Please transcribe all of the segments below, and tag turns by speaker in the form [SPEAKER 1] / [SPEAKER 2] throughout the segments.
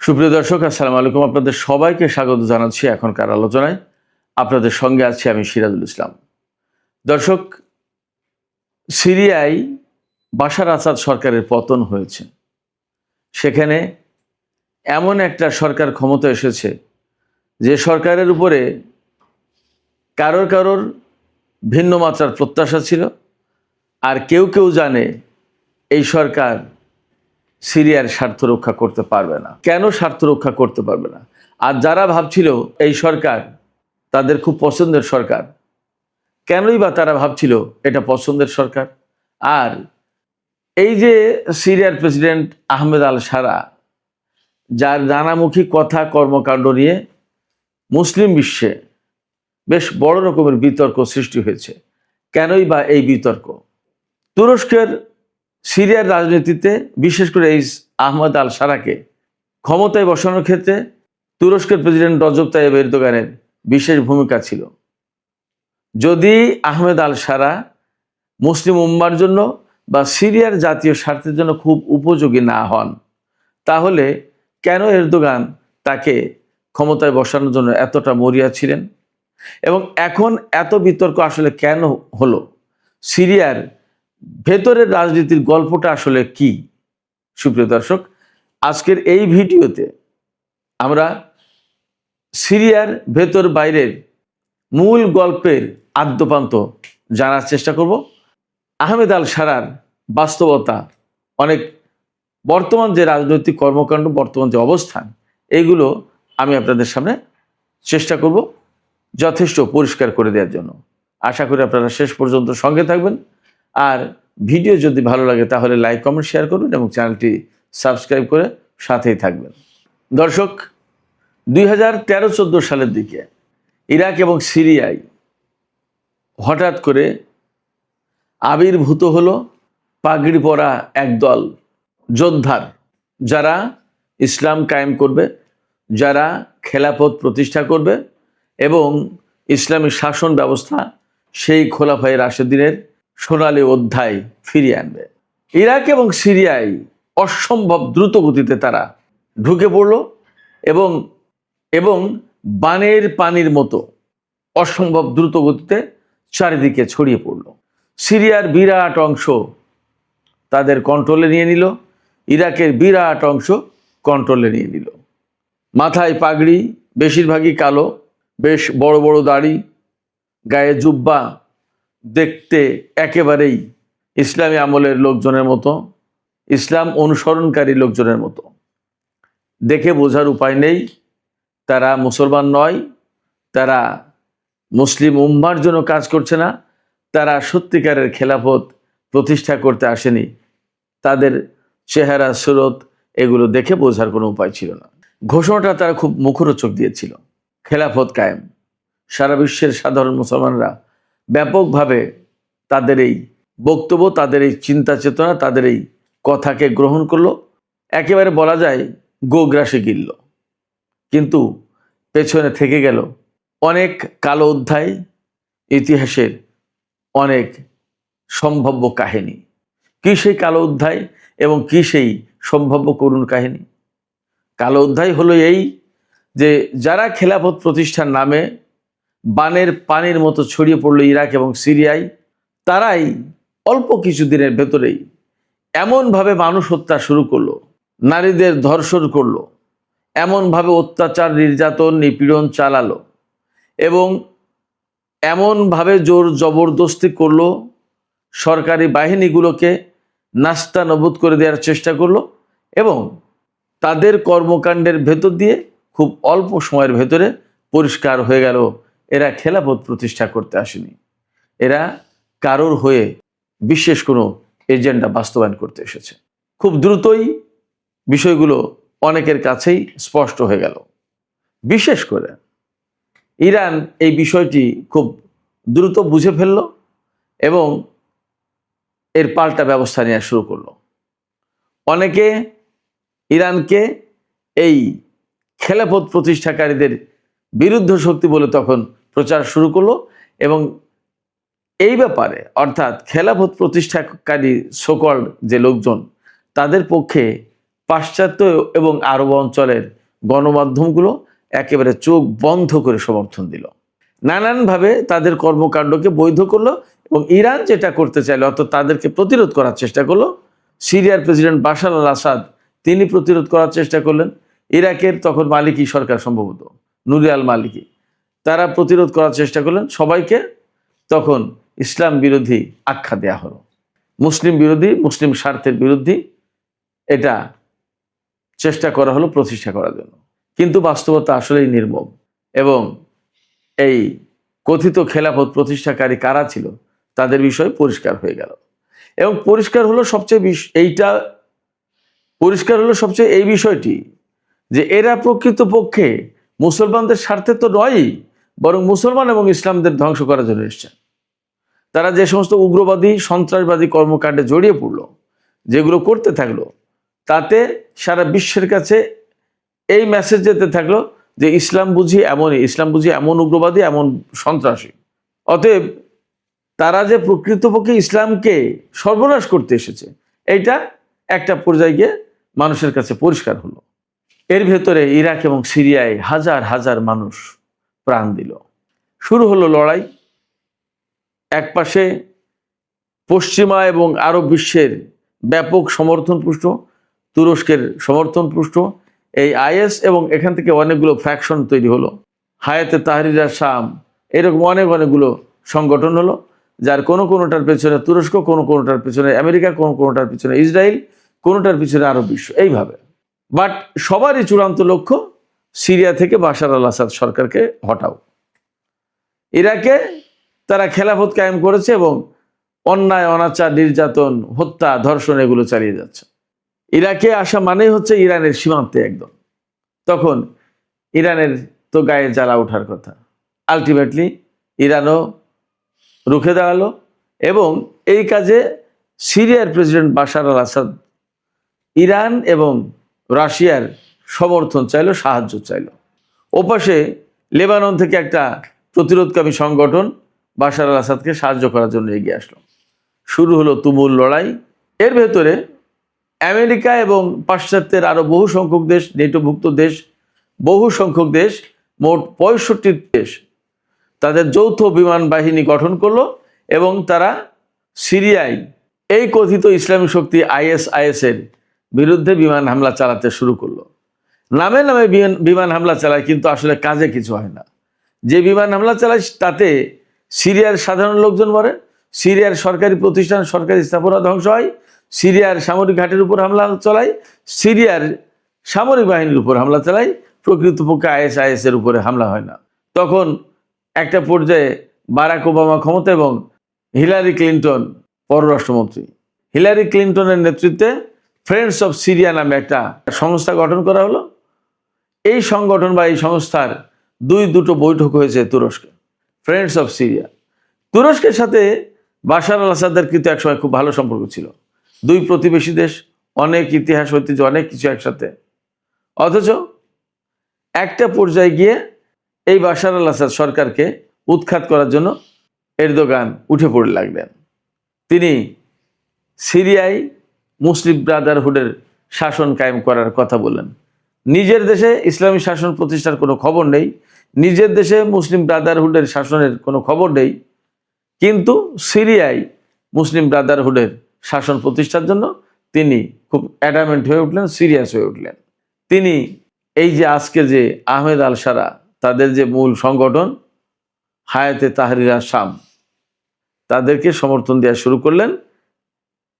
[SPEAKER 1] সুপ্রিয় দর্শক, আসসালামু আলাইকুম। আপনাদের সবাইকে স্বাগত জানাচ্ছি এখনকার আলোচনায়। আপনাদের সঙ্গে আছি আমি সিরাজুল ইসলাম। দর্শক, সিরিয়ায় বাশার আসাদ সরকারের পতন হয়েছে। সেখানে এমন একটা সরকার ক্ষমতা এসেছে যে সরকারের উপরে কারোর ভিন্ন মাত্রার প্রত্যাশা ছিল, আর কেউ কেউ জানে এই সরকার সিরিয়ার স্বার্থ রক্ষা করতে পারবে না। কেন স্বার্থ রক্ষা করতে পারবে না? আর যারা ভাবছিল এই সরকার তাদের খুব পছন্দের সরকার, কেনই বা তারা ভাবছিল এটা পছন্দের সরকার? আর এই যে সিরিয়ার প্রেসিডেন্ট আহমেদ আল সারা, যার নানামুখী কথা কর্মকাণ্ড নিয়ে মুসলিম বিশ্বে বেশ বড় রকমের বিতর্ক সৃষ্টি হয়েছে। কেনই বা এই বিতর্ক? তুরস্কের সিরিয়ার রাজনীতিতে বিশেষ করে এই আহমেদ আল সারাকে ক্ষমতায় বসানোর ক্ষেত্রে তুরস্কের প্রেসিডেন্ট রজব তাইয়েব এরদোগানের বিশেষ ভূমিকা ছিল। যদি আহমেদ আল সারা মুসলিম উম্মার জন্য বা সিরিয়ার জাতীয় স্বার্থের জন্য খুব উপযোগী না হন, তাহলে কেন এরদোগান তাকে ক্ষমতায় বসানোর জন্য এতটা মরিয়া ছিলেন? এবং এখন এত বিতর্ক আসলে কেন হলো? সিরিয়ার ভেতরের রাজনীতির গল্পটা আসলে কি? সুপ্রিয় দর্শক, আজকের এই ভিডিওতে আমরা সিরিয়ার ভেতর বাইরের মূল গল্পের আদ্যপান্ত জানার চেষ্টা করব। আহমেদ আল সারার বাস্তবতা, অনেক বর্তমান যে রাজনৈতিক কর্মকাণ্ড, বর্তমান যে অবস্থান, এইগুলো আমি আপনাদের সামনে চেষ্টা করব যথেষ্ট পরিষ্কার করে দেওয়ার জন্য। আশা করি আপনারা শেষ পর্যন্ত সঙ্গে থাকবেন। আর ভিডিও যদি ভালো লাগে তাহলে লাইক, কমেন্ট, শেয়ার করবেন এবং চ্যানেলটি সাবস্ক্রাইব করে সাথেই থাকবেন। দর্শক, 2013-14 সালের দিকে ইরাক এবং সিরিয়ায় হঠাৎ করে আবির্ভূত হলো পাগড়ি পরা একদল যোদ্ধার, যারা ইসলাম কায়েম করবে, যারা খেলাফত প্রতিষ্ঠা করবে এবং ইসলামী শাসন ব্যবস্থা সেই খোলাফায়ে রাশেদিনের সোনালী অধ্যায় ফিরিয়ে আনবে। ইরাক এবং সিরিয়ায় অসম্ভব দ্রুত গতিতে তারা ঢুকে পড়ল এবং বানের পানির মতো অসম্ভব দ্রুত গতিতে চারিদিকে ছড়িয়ে পড়ল। সিরিয়ার বিরাট অংশ তাদের কন্ট্রোলে নিয়ে নিল, ইরাকের বিরাট অংশ কন্ট্রোলে নিয়ে নিল। মাথায় পাগড়ি, বেশিরভাগই কালো, বেশ বড় বড় দাড়ি, গায়ে জুব্বা, দেখতে একেবারেই ইসলামী আমলের লোকজনের মতো, ইসলাম অনুসরণকারী লোকজনের মতো। দেখে বোঝার উপায় নেই তারা মুসলমান নয়, তারা মুসলিম উম্মার জন্য কাজ করছে না, তারা সত্যিকারের খেলাফত প্রতিষ্ঠা করতে আসেনি। তাদের চেহারা, সুরত, এগুলো দেখে বোঝার কোনো উপায় ছিল না। ঘোষণাটা তারা খুব মুখরোচক দিয়েছিল, খেলাফত কায়েম। সারা বিশ্বের সাধারণ মুসলমানরা ব্যাপকভাবে তাদের এই বক্তব্য, তাদের এই চিন্তা চেতনা, তাদের এই কথাকে গ্রহণ করলো, একেবারে বলা যায় গোগ্রাসে গিলল। কিন্তু পেছনে থেকে গেল অনেক কালো অধ্যায়, ইতিহাসের অনেক সম্ভাব্য কাহিনী। কি সেই কালো অধ্যায় এবং কি সেই সম্ভাব্য করুণ কাহিনী? কালো অধ্যায় হলো এই যে যারা খেলাফত প্রতিষ্ঠার নামে বানের পানির মতো ছড়িয়ে পড়লো ইরাক এবং সিরিয়ায়, তারাই অল্প কিছুদিনের ভেতরেই এমনভাবে মানুষ হত্যা শুরু করলো, নারীদের ধর্ষণ করলো, এমনভাবে অত্যাচার, নির্যাতন, নিপীড়ন চালালো এবং এমনভাবে জোর জবরদস্তি করলো, সরকারি বাহিনীগুলোকে নাস্তানাবুদ করে দেওয়ার চেষ্টা করলো এবং তাদের কর্মকাণ্ডের ভেতর দিয়ে খুব অল্প সময়ের ভেতরে পরিষ্কার হয়ে গেল এরা খেলাফত প্রতিষ্ঠা করতে আসেনি, এরা কারোর হয়ে বিশেষ কোনো এজেন্ডা বাস্তবায়ন করতে এসেছে। খুব দ্রুতই বিষয়গুলো অনেকের কাছেই স্পষ্ট হয়ে গেল। বিশেষ করে ইরান এই বিষয়টি খুব দ্রুত বুঝে ফেলল এবং এর পাল্টা ব্যবস্থা নেওয়া শুরু করলো। অনেকে ইরানকে এই খেলাফত প্রতিষ্ঠাকারীদের বিরুদ্ধ শক্তি বলে তখন প্রচার শুরু করলো এবং এই ব্যাপারে, অর্থাৎ খেলাফত প্রতিষ্ঠাকারী সকল যে লোকজন, তাদের পক্ষে পাশ্চাত্য এবং আরব অঞ্চলের গণমাধ্যমগুলো একেবারে চোখ বন্ধ করে সমর্থন দিল, নানানভাবে তাদের কর্মকাণ্ডকে বৈধ করলো এবং ইরান যেটা করতে চাইলো অর্থাৎ তাদেরকে প্রতিরোধ করার চেষ্টা করলো। সিরিয়ার প্রেসিডেন্ট বাশার আল আসাদ তিনি প্রতিরোধ করার চেষ্টা করলেন। ইরাকের তখন মালিকি সরকার, সম্ভবত নুরি আল মালিকি, তারা প্রতিরোধ করার চেষ্টা করলেন। সবাইকে তখন ইসলাম বিরোধী আখ্যা দেয়া হলো, মুসলিম বিরোধী, মুসলিম স্বার্থের বিরোধী এটা চেষ্টা করা হলো প্রতিষ্ঠা করার জন্য। কিন্তু বাস্তবতা আসলেই নির্মম এবং এই কথিত খেলাফত প্রতিষ্ঠাকারী কারা ছিল তাদের বিষয় পরিষ্কার হয়ে গেল। এবং পরিষ্কার হলো সবচেয়ে এই বিষয়টি যে এরা প্রকৃতপক্ষে মুসলমানদের স্বার্থে তো নয়ই, বরং মুসলমান এবং ইসলামদের ধ্বংস করার জন্য এসছেন। তারা যে সমস্ত উগ্রবাদী সন্ত্রাসবাদী কর্মকাণ্ডে জড়িয়ে পড়লো, যেগুলো করতে থাকলো, তাতে সারা বিশ্বের কাছে এই মেসেজ যেতে থাকলো যে ইসলাম বুঝি এমনই, ইসলাম বুঝি এমন উগ্রবাদী, এমন সন্ত্রাসী। অতএব তারা যে প্রকৃতপক্ষে ইসলামকে সর্বনাশ করতে এসেছে, এইটা একটা পর্যায়ে গিয়ে মানুষের কাছে পরিষ্কার হলো। এর ভেতরে ইরাক এবং সিরিয়ায় হাজার হাজার মানুষ প্রাণ দিল। শুরু হলো লড়াই। একপাশে পশ্চিমা এবং আরব বিশ্বের ব্যাপক সমর্থনপুষ্ট, তুরস্কের সমর্থনপুষ্ট এই আইএস, এবং এখান থেকে অনেকগুলো ফ্র্যাকশন তৈরি হলো। হায়াতে তাহরির শাম, এরকম অনেকগুলো সংগঠন হলো, যার কোনোটার পেছনে তুরস্ক, কোনোটার পেছনে আমেরিকা, কোনোটার পেছনে ইসরায়েল, কোনোটার পিছনে আরব বিশ্ব, এইভাবে। বাট সবারই চূড়ান্ত লক্ষ্য সিরিয়া থেকে বাশার আল আসাদ সরকারকে হটাও। ইরাকে তারা খেলাফত কায়েম করেছে এবং অন্যায়, অনাচার, নির্যাতন, হত্যা, ধর্ষণ এগুলো চালিয়ে যাচ্ছে। ইরাকে আসা মানেই হচ্ছে ইরানের সীমান্তে একদম। তখন ইরানের তো গায়ে জ্বালা ওঠার কথা। আলটিমেটলি ইরানও রুখে দাঁড়ালো এবং এই কাজে সিরিয়ার প্রেসিডেন্ট বাশার আল আসাদ ইরান এবং রাশিয়ার সমর্থন চাইলো, সাহায্য চাইলো। ওপাশে লেবানন থেকে একটা প্রতিরোধকামী সংগঠন বাশার আল আসাদকে সাহায্য করার জন্য এগিয়ে আসলো। শুরু হলো তুমুল লড়াই। এর ভেতরে আমেরিকা এবং পাশ্চাত্যের আরো বহু সংখ্যক দেশ, নেটোভুক্ত দেশ, বহু সংখ্যক দেশ, মোট 65 দেশ তাদের যৌথ বিমান বাহিনী গঠন করলো এবং তারা সিরিয়ায় এই কথিত ইসলামী শক্তি আইএস এর বিরুদ্ধে বিমান হামলা চালাতে শুরু করলো। নামে নামে বিমান হামলা চালায়, কিন্তু আসলে কাজে কিছু হয় না। যে বিমান হামলা চালায় তাতে সিরিয়ার সাধারণ লোকজন মরে, সিরিয়ার সরকারি প্রতিষ্ঠান, সরকারি স্থাপনা ধ্বংস হয়, সিরিয়ার সামরিক ঘাটের উপর হামলা চালায়, সিরিয়ার সামরিক বাহিনীর উপর হামলা চালায়। প্রকৃতপক্ষে আইএস এর উপরে হামলা হয় না। তখন একটা পর্যায়ে বারাক ওবামা ক্ষমতা এবং হিলারি ক্লিন্টন পররাষ্ট্রমন্ত্রী, হিলারি ক্লিন্টনের নেতৃত্বে ফ্রেন্ডস অফ সিরিয়া নামে একটা সংস্থা গঠন করা হলো। এই সংগঠন বা এই সংস্থার দুটো বৈঠক হয়েছে তুরস্কে, ফ্রেন্ডস অফ সিরিয়া। তুরস্কের সাথে বাশার আল আসাদের কিন্তু একসময় খুব ভালো সম্পর্ক ছিল। দুই প্রতিবেশী দেশ, অনেক ইতিহাস, ঐতিহ্য, অনেক কিছু একসাথে। অথচ একটা পর্যায়ে গিয়ে এই বাশার আল আসাদ সরকারকে উৎখাত করার জন্য এরদোগান উঠে পড়ে লাগলেন। তিনি সিরিয়ায় মুসলিম ব্রাদারহুডের শাসন কায়েম করার কথা বললেন। নিজের দেশে ইসলামী শাসন প্রতিষ্ঠার কোনো খবর নেই, নিজের দেশে মুসলিম ব্রাদারহুডের শাসনের কোনো খবর নেই, কিন্তু সিরিয়ায় মুসলিম ব্রাদারহুডের শাসন প্রতিষ্ঠার জন্য তিনি খুব অ্যাডামেন্ট হয়ে উঠলেন, সিরিয়াস হয়ে উঠলেন। তিনি এই যে আজকে যে আহমেদ আল সারা, তাদের যে মূল সংগঠন হায়াতে তাহরির শাম, তাদেরকে সমর্থন দেওয়া শুরু করলেন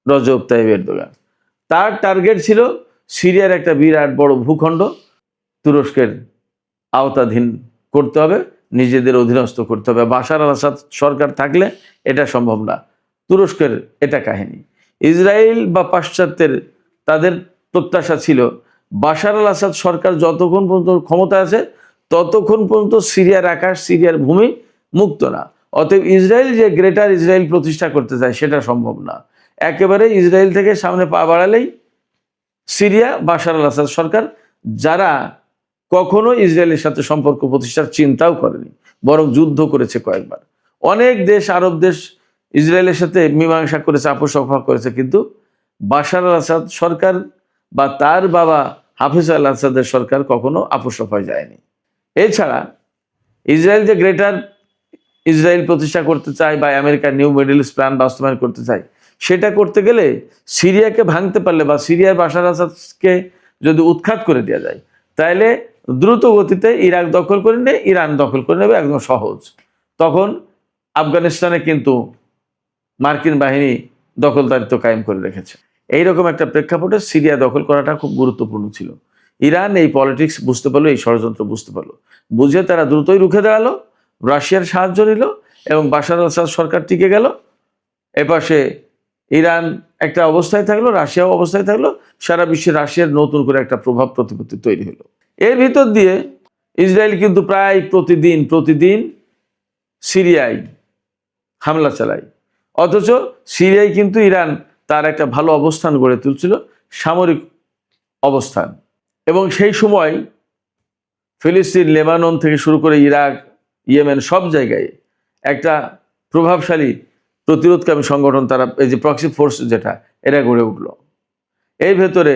[SPEAKER 1] রজব তাইয়িব এরদোগান। তার টার্গেট ছিল সিরিয়ার একটা বিরাট বড় ভূখণ্ড তুরস্কের আওতাধীন করতে হবে, নিজেদের অধীনস্থ করতে হবে। বাশার আল আসাদ সরকার থাকলে এটা সম্ভব না। তুরস্কের এটা কাহিনী। ইসরায়েল বা পাশ্চাত্যের তাদের প্রত্যাশা ছিল বাশার আল আসাদ সরকার যতক্ষণ পর্যন্ত ক্ষমতা আছে ততক্ষণ পর্যন্ত সিরিয়ার আকাশ, সিরিয়ার ভূমি মুক্ত না। অতএব ইসরায়েল যে গ্রেটার ইসরায়েল প্রতিষ্ঠা করতে চায় সেটা সম্ভব না। একেবারে ইসরায়েল থেকে সামনে পা বাড়ালেই সিরিয়া, বাশার আল আসাদ সরকার, যারা কখনো ইসরায়েলের সাথে সম্পর্ক প্রতিষ্ঠার চিন্তাও করেনি, বরং যুদ্ধ করেছে কয়েকবার। অনেক দেশ, আরব দেশ ইসরায়েলের সাথে মীমাংসা করেছে, আপোষ করেছে, কিন্তু বাশার আল আসাদ সরকার বা তার বাবা হাফিজ আল আসাদের সরকার কখনো আপোষ রফায় যায়নি। এছাড়া ইসরায়েল যে গ্রেটার ইসরায়েল প্রতিষ্ঠা করতে চায় বা আমেরিকার নিউ মিডল ইস্ট প্ল্যান বাস্তবায়ন করতে চায়, সেটা করতে গেলে সিরিয়াকে ভাঙতে পারলে বা সিরিয়ার বাশার আসাদকে যদি উৎখাত করে দেওয়া যায়, তাহলে দ্রুত গতিতে ইরাক দখল করে নেবে, ইরান দখল করে নেবে, একদম সহজ। তখন আফগানিস্তানে কিন্তু মার্কিন বাহিনী দখলদারিত্ব কায়েম করে রেখেছে। এইরকম একটা প্রেক্ষাপটে সিরিয়া দখল করাটা খুব গুরুত্বপূর্ণ ছিল। ইরান এই পলিটিক্স বুঝতে পারলো, এই ষড়যন্ত্র বুঝতে পারলো, বুঝে তারা দ্রুতই রুখে দাঁড়ালো, রাশিয়ার সাহায্য নিল এবং বাশার আল আসাদ সরকার টিকে গেল। এপাশে ইরান একটা অবস্থায় থাকলো, রাশিয়াও অবস্থায় থাকলো, সারা বিশ্বে রাশিয়ার নতুন করে একটা প্রভাব প্রতিপত্তি তৈরি হলো। এর ভিতর দিয়ে ইসরায়েল কিন্তু প্রায় প্রতিদিন সিরিয়ায় হামলা চালায়, অথচ সিরিয়ায় কিন্তু ইরান তার একটা ভালো অবস্থান গড়ে তুলছিল, সামরিক অবস্থান। এবং সেই সময় ফিলিস্তিন, লেবানন থেকে শুরু করে ইরাক, ইয়েমেন সব জায়গায় একটা প্রভাবশালী প্রতিরোধকামী সংগঠন, তারা এই যে প্রক্সি ফোর্স যেটা, এরা গড়ে উঠলো। এই ভেতরে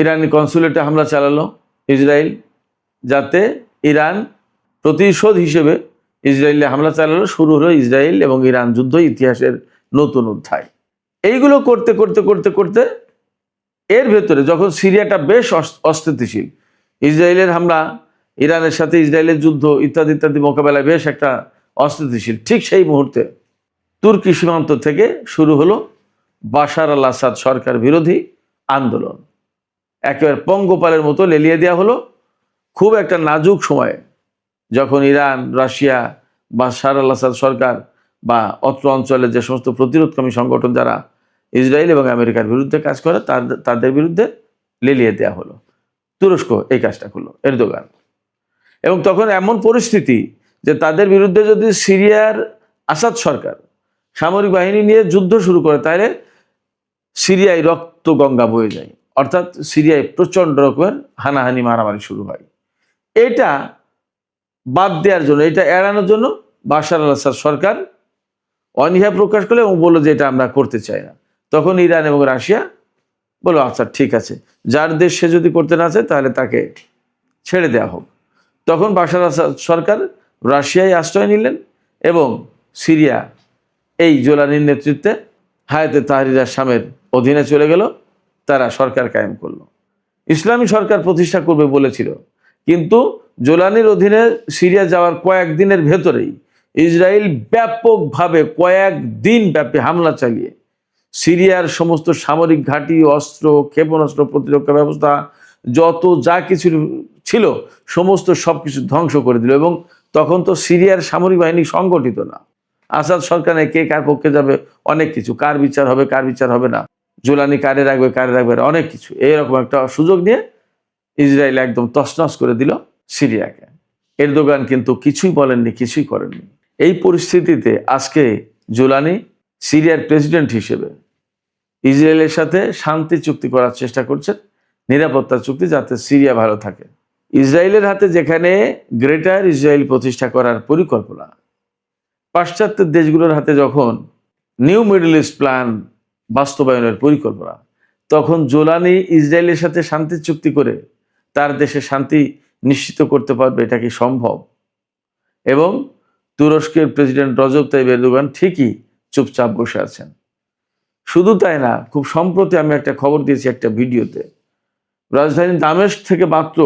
[SPEAKER 1] ইরানি কনসুলেটে হামলা চালালো ইসরায়েল, যাতে ইরান প্রতিশোধ হিসেবে ইসরায়েলে হামলা চালালো। শুরু হলো ইসরায়েল এবং ইরান যুদ্ধ, ইতিহাসের নতুন অধ্যায়। এইগুলো করতে করতে করতে করতে এর ভেতরে যখন সিরিয়াটা বেশ অস্থিতিশীল, ইসরায়েলের হামলা, ইরানের সাথে ইসরায়েলের যুদ্ধ ইত্যাদি ইত্যাদি মোকাবেলায় বেশ একটা অস্থিতিশীল, ঠিক সেই মুহূর্তে তুর্কি সীমান্ত থেকে শুরু হলো বাশার আল আসাদ সরকার বিরোধী আন্দোলন। একেবারে পঙ্গপালের মতো লেলিয়ে দেওয়া হলো। খুব একটা নাজুক সময়ে, যখন ইরান, রাশিয়া, বাশার আল আসাদ সরকার বা অত্র অঞ্চলের যে সমস্ত প্রতিরোধকামী সংগঠন যারা ইসরায়েল এবং আমেরিকার বিরুদ্ধে কাজ করে, তাদের বিরুদ্ধে লেলিয়ে দেওয়া হলো। তুরস্ক এই কাজটা করলো, এরদোগান। এবং তখন এমন পরিস্থিতি যে তাদের বিরুদ্ধে যদি সিরিয়ার আসাদ সরকার সামরিক বাহিনী নিয়ে যুদ্ধ শুরু করে, তাহলে সিরিয়ায় রক্ত গঙ্গা বয়ে যায়, অর্থাৎ সিরিয়ায় প্রচন্ড রকমের হানাহানি, মারামারি শুরু হয়। এটা বাদ দেওয়ার জন্য, এটা এড়ানোর জন্য বাশার আল আসাদ সরকার অনীহা প্রকাশ করলো এবং বললো যে এটা আমরা করতে চাই না। তখন ইরান এবং রাশিয়া বললো আচ্ছা ঠিক আছে, যার দেশ সে যদি করতে না চায় তাহলে তাকে ছেড়ে দেওয়া হোক। তখন বাশার আসাদ সরকার রাশিয়ায় আশ্রয় নিলেন এবং সিরিয়া এই জোলানির নেতৃত্বে হায়াতে তাহরির আশ-শামের অধীনে চলে গেল। তারা সরকার কায়েম করলো, ইসলামী সরকার প্রতিষ্ঠা করবে বলেছিল। কিন্তু জোলানির অধীনে সিরিয়া যাওয়ার কয়েকদিনের ভেতরেই ইসরায়েল ব্যাপকভাবে কয়েকদিন ব্যাপী হামলা চালিয়ে সিরিয়ার সমস্ত সামরিক ঘাঁটি, অস্ত্র, ক্ষেপণাস্ত্র, প্রতিরক্ষা ব্যবস্থা, যত যা কিছু ছিল সমস্ত সবকিছু ধ্বংস করে দিল। এবং তখন তো সিরিয়ার সামরিক বাহিনী সংগঠিত না, আসাদ সরকারে কে কার পক্ষে যাবে, অনেক কিছু, কার বিচার হবে কার বিচার হবে না, জোলানি কারে রাখবে না, অনেক কিছু। এইরকম একটা সুযোগ নিয়ে ইসরায়েল একদম তছনছ করে দিল সিরিয়াকে। এরদোগান কিন্তু কিছুই বলেননি, কিছুই করেননি। এই পরিস্থিতিতে আজকে জোলানি সিরিয়ার প্রেসিডেন্ট হিসেবে ইসরায়েলের সাথে শান্তি চুক্তি করার চেষ্টা করছেন, নিরাপত্তা চুক্তি, যাতে সিরিয়া ভালো থাকে। ইসরায়েলের হাতে যেখানে গ্রেটার ইসরায়েল প্রতিষ্ঠা করার পরিকল্পনা, পাশ্চাত্যের দেশগুলোর হাতে যখন নিউ মিডল ইস্ট প্ল্যান বাস্তবায়নের পরিকল্পনা, তখন জোলানি ইসরায়েলের সাথে শান্তি চুক্তি করে তার দেশে শান্তি নিশ্চিত করতে পারবে, এটা কি সম্ভব? এবং তুরস্কের প্রেসিডেন্ট রজব তাইয়িপ এরদোগান ঠিকই চুপচাপ বসে আছেন। শুধু তাই না, খুব সম্প্রতি আমি একটা খবর দিয়েছি একটা ভিডিওতে, রাজধানী দামেস্ক থেকে মাত্র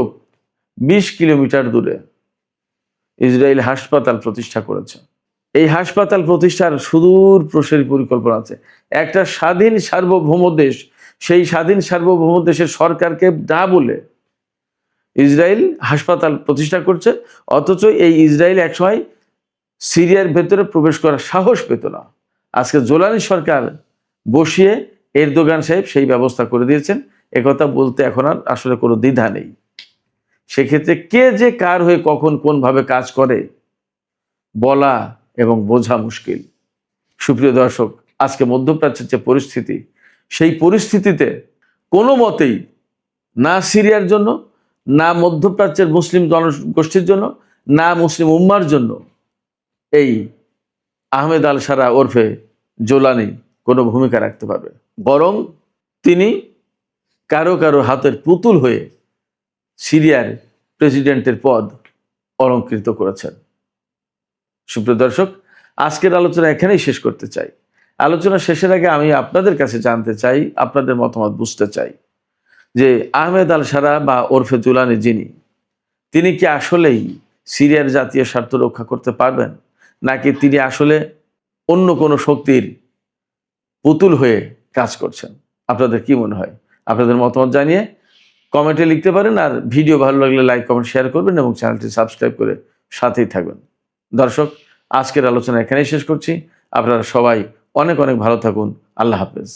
[SPEAKER 1] 20 কিলোমিটার দূরে ইসরায়েল হাসপাতাল প্রতিষ্ঠা করেছে। এই হাসপাতাল প্রতিষ্ঠার সুদূর প্রসারী পরিকল্পনা আছে। একটা স্বাধীন সার্বভৌম দেশ, সেই স্বাধীন সার্বভৌম দেশের সরকারকে না বলে ইসরায়েল হাসপাতাল প্রতিষ্ঠা করছে, অথচ এই ইসরায়েল একসময় সিরিয়ার ভেতরে প্রবেশ করার সাহস পেত না। আজকে জোলানি সরকার বসিয়ে এরদোগান সাহেব সেই ব্যবস্থা করে দিয়েছেন। একথা বলতে এখন আর আসলে কোনো দ্বিধা নেই। সেক্ষেত্রে কে যে কার হয়ে কখন কোনভাবে কাজ করে বলা এবং বোঝা মুশকিল। সুপ্রিয় দর্শক, আজকে মধ্যপ্রাচ্যের যে পরিস্থিতি, সেই পরিস্থিতিতে কোনো মতেই না সিরিয়ার জন্য, না মধ্যপ্রাচ্যের মুসলিম জনগোষ্ঠীর জন্য, না মুসলিম উম্মার জন্য এই আহমেদ আল সারা ওরফে জোলানি কোনো ভূমিকা রাখতে পারবে। বরং তিনি কারো কারো হাতের পুতুল হয়ে সিরিয়ার প্রেসিডেন্টের পদ অলঙ্কৃত করেছেন। সুপ্রিয় দর্শক, আজকের আলোচনা এখানেই শেষ করতে চাই। আলোচনা শেষের আগে আমি আপনাদের কাছে জানতে চাই, আপনাদের মতামত বুঝতে চাই যে আহমেদ আল সারা বা ওরফে জুলানি যিনি, তিনি কি আসলেই সিরিয়ার জাতীয় স্বার্থ রক্ষা করতে পারবেন, নাকি তিনি আসলে অন্য কোনো শক্তির পুতুল হয়ে কাজ করছেন? আপনাদের কি মনে হয়? আপনাদের মতামত জানিয়ে কমেন্টে লিখতে পারেন। আর ভিডিও ভালো লাগলে লাইক, কমেন্ট, শেয়ার করবেন এবং চ্যানেলটি সাবস্ক্রাইব করে সাথেই থাকবেন। দর্শক, আজকের আলোচনা এখানেই শেষ করছি। আপনারা সবাই অনেক অনেক ভালো থাকুন। আল্লাহ হাফেজ।